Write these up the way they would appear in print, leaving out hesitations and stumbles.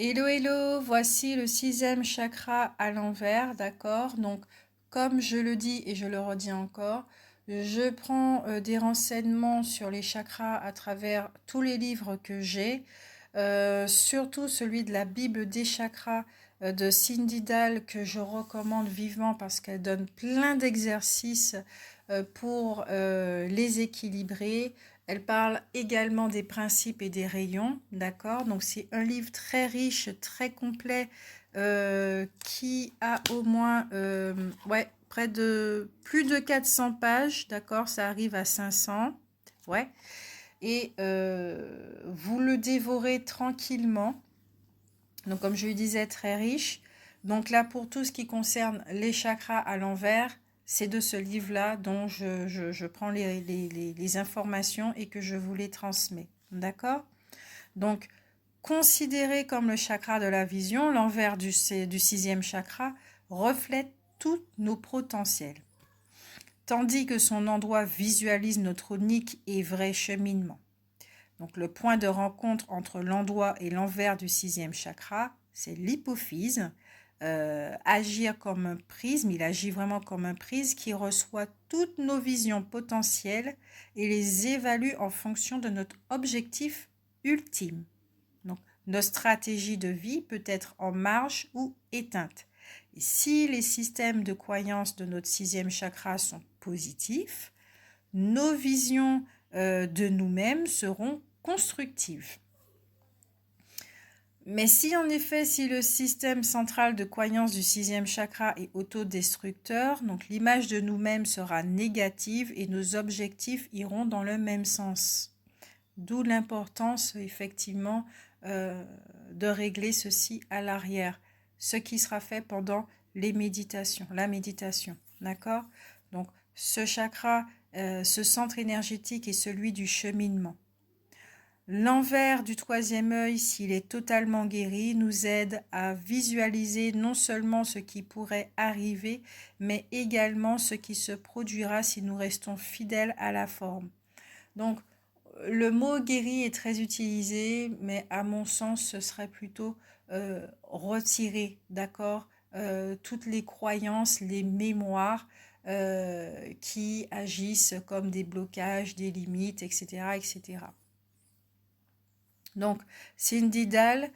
Hello, hello, voici le sixième chakra à l'envers, d'accord? Donc, comme je le dis et je le redis encore, je prends des renseignements sur les chakras à travers tous les livres que j'ai, surtout celui de la Bible des chakras de Cindy Dahl que je recommande vivement parce qu'elle donne plein d'exercices pour les équilibrer. Elle parle également des principes et des rayons, d'accord? Donc c'est un livre très riche, très complet, qui a au moins près de plus de 400 pages, d'accord? Ça arrive à 500, ouais. Et vous le dévorez tranquillement. Donc comme je le disais, très riche. Donc là, pour tout ce qui concerne les chakras à l'envers, c'est de ce livre-là dont je prends les informations et que je vous les transmets. D'accord? Donc, considéré comme le chakra de la vision, l'envers du sixième chakra reflète tous nos potentiels, tandis que son endroit visualise notre unique et vrai cheminement. Donc, le point de rencontre entre l'endroit et l'envers du sixième chakra, c'est l'hypophyse. Agir comme un prisme, il agit vraiment comme un prisme qui reçoit toutes nos visions potentielles et les évalue en fonction de notre objectif ultime. Donc, notre stratégie de vie peut être en marche ou éteinte. Et si les systèmes de croyance de notre sixième chakra sont positifs, nos visions de nous-mêmes seront constructives. Mais si en effet, si le système central de croyance du sixième chakra est autodestructeur, donc l'image de nous-mêmes sera négative et nos objectifs iront dans le même sens. D'où l'importance effectivement de régler ceci à l'arrière, ce qui sera fait pendant les méditations, la méditation, d'accord? Donc ce chakra, ce centre énergétique est celui du cheminement. L'envers du troisième œil, s'il est totalement guéri, nous aide à visualiser non seulement ce qui pourrait arriver, mais également ce qui se produira si nous restons fidèles à la forme. Donc, le mot guéri est très utilisé, mais à mon sens, ce serait plutôt retirer, d'accord, toutes les croyances, les mémoires qui agissent comme des blocages, des limites, etc., etc. Donc, Cindy Dahl,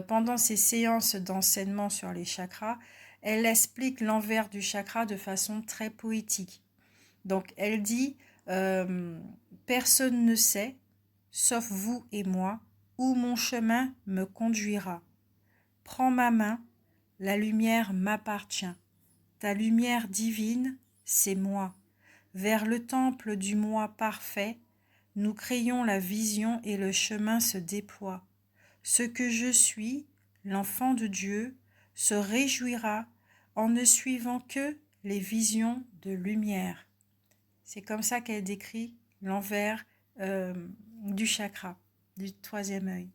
pendant ses séances d'enseignement sur les chakras, elle explique l'envers du chakra de façon très poétique. Donc, elle dit personne ne sait, sauf vous et moi, où mon chemin me conduira. Prends ma main, la lumière m'appartient. Ta lumière divine, c'est moi. Vers le temple du moi parfait, nous créons la vision et le chemin se déploie. Ce que je suis, l'enfant de Dieu, se réjouira en ne suivant que les visions de lumière. C'est comme ça qu'elle décrit l'envers du chakra, du troisième œil.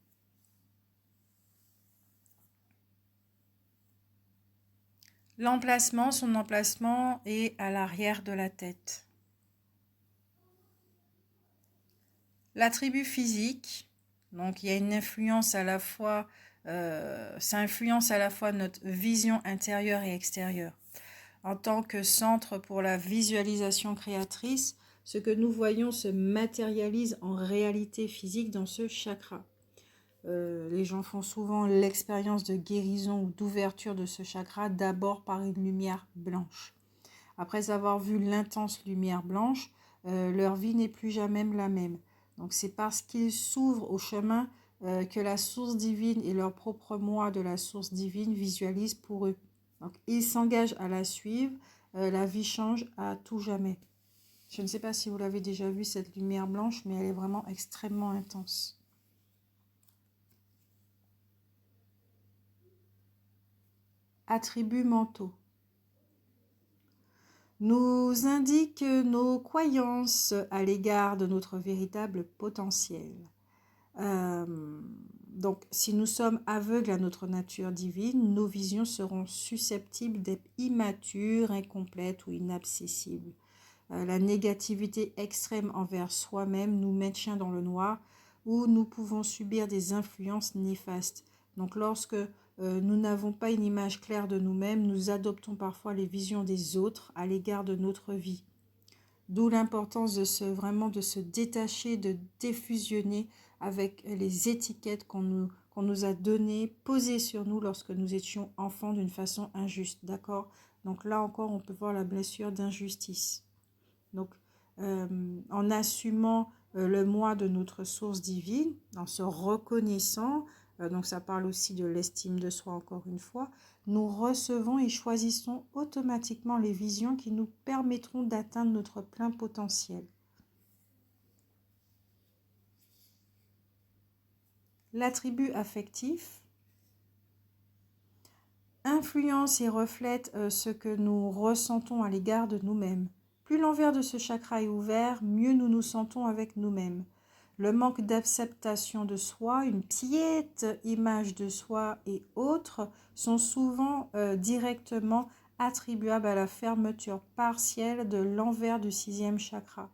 L'emplacement, son emplacement est à l'arrière de la tête. L'attribut physique, donc il y a une influence à la fois, ça influence à la fois notre vision intérieure et extérieure. En tant que centre pour la visualisation créatrice, ce que nous voyons se matérialise en réalité physique dans ce chakra. Les gens font souvent l'expérience de guérison ou d'ouverture de ce chakra d'abord par une lumière blanche. Après avoir vu l'intense lumière blanche, leur vie n'est plus jamais la même. Donc c'est parce qu'ils s'ouvrent au chemin que la source divine et leur propre moi de la source divine visualisent pour eux. Donc ils s'engagent à la suivre, la vie change à tout jamais. Je ne sais pas si vous l'avez déjà vu cette lumière blanche, mais elle est vraiment extrêmement intense. Attributs mentaux nous indiquent nos croyances à l'égard de notre véritable potentiel. Donc, si nous sommes aveugles à notre nature divine, nos visions seront susceptibles d'être immatures, incomplètes ou inaccessibles. La négativité extrême envers soi-même nous maintient dans le noir, où nous pouvons subir des influences néfastes. Donc lorsque nous n'avons pas une image claire de nous-mêmes, nous adoptons parfois les visions des autres à l'égard de notre vie. D'où l'importance de vraiment de se détacher, de défusionner avec les étiquettes qu'on nous a données, posées sur nous lorsque nous étions enfants d'une façon injuste. D'accord? Donc là encore, on peut voir la blessure d'injustice. Donc, en assumant le moi de notre source divine, en se reconnaissant, donc ça parle aussi de l'estime de soi encore une fois, nous recevons et choisissons automatiquement les visions qui nous permettront d'atteindre notre plein potentiel. L'attribut affectif influence et reflète ce que nous ressentons à l'égard de nous-mêmes. Plus l'envers de ce chakra est ouvert, mieux nous nous sentons avec nous-mêmes. Le manque d'acceptation de soi, une piètre image de soi et autres sont souvent directement attribuables à la fermeture partielle de l'envers du 6e chakra.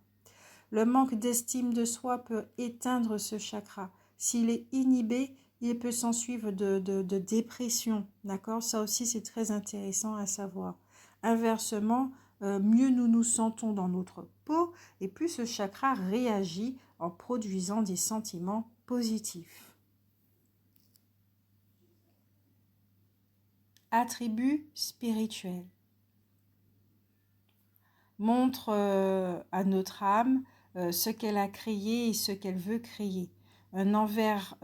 Le manque d'estime de soi peut éteindre ce chakra. S'il est inhibé, il peut s'ensuivre de dépression. D'accord? Ça aussi, c'est très intéressant à savoir. Inversement, mieux nous nous sentons dans notre peau et plus ce chakra réagit en produisant des sentiments positifs. Attribut spirituel. Montre à notre âme ce qu'elle a créé et ce qu'elle veut créer. Un envers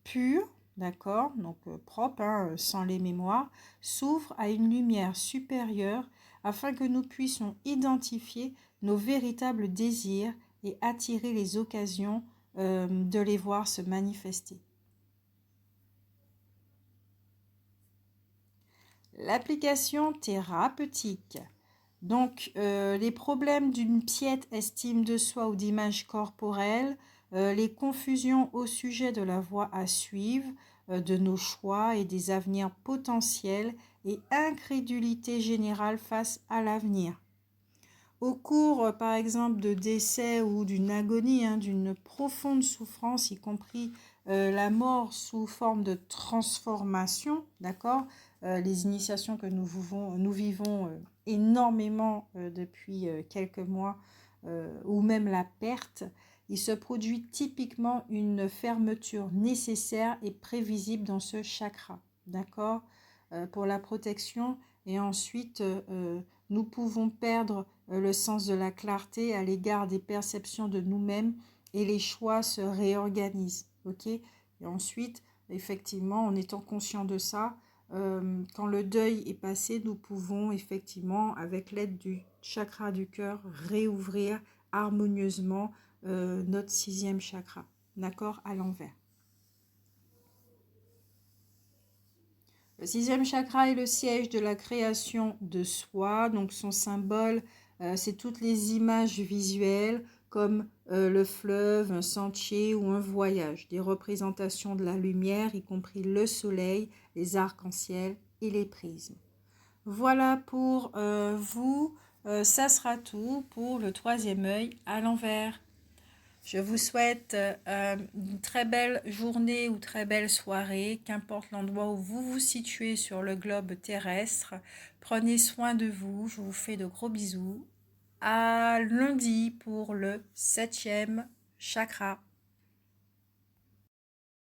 pur, d'accord, donc propre, hein, sans les mémoires, s'ouvre à une lumière supérieure afin que nous puissions identifier nos véritables désirs et attirer les occasions de les voir se manifester. L'application thérapeutique. Donc, les problèmes d'une piètre estime de soi ou d'image corporelle, les confusions au sujet de la voie à suivre, de nos choix et des avenirs potentiels et incrédulité générale face à l'avenir. Au cours, par exemple, de décès ou d'une agonie, hein, d'une profonde souffrance, y compris la mort sous forme de transformation, d'accord, les initiations que nous vivons énormément depuis quelques mois, ou même la perte, il se produit typiquement une fermeture nécessaire et prévisible dans ce chakra, d'accord, pour la protection. Et ensuite, nous pouvons perdre le sens de la clarté à l'égard des perceptions de nous-mêmes et les choix se réorganisent. Ok? Et ensuite, effectivement, en étant conscient de ça, quand le deuil est passé, nous pouvons effectivement, avec l'aide du chakra du cœur, réouvrir harmonieusement notre 6e chakra, d'accord, à l'envers. Le 6e chakra est le siège de la création de soi, donc son symbole, c'est toutes les images visuelles comme le fleuve, un sentier ou un voyage, des représentations de la lumière, y compris le soleil, les arcs-en-ciel et les prismes. Voilà pour vous, ça sera tout pour le 3e œil à l'envers. Je vous souhaite une très belle journée ou très belle soirée, qu'importe l'endroit où vous vous situez sur le globe terrestre. Prenez soin de vous, je vous fais de gros bisous. À lundi pour le 7e chakra.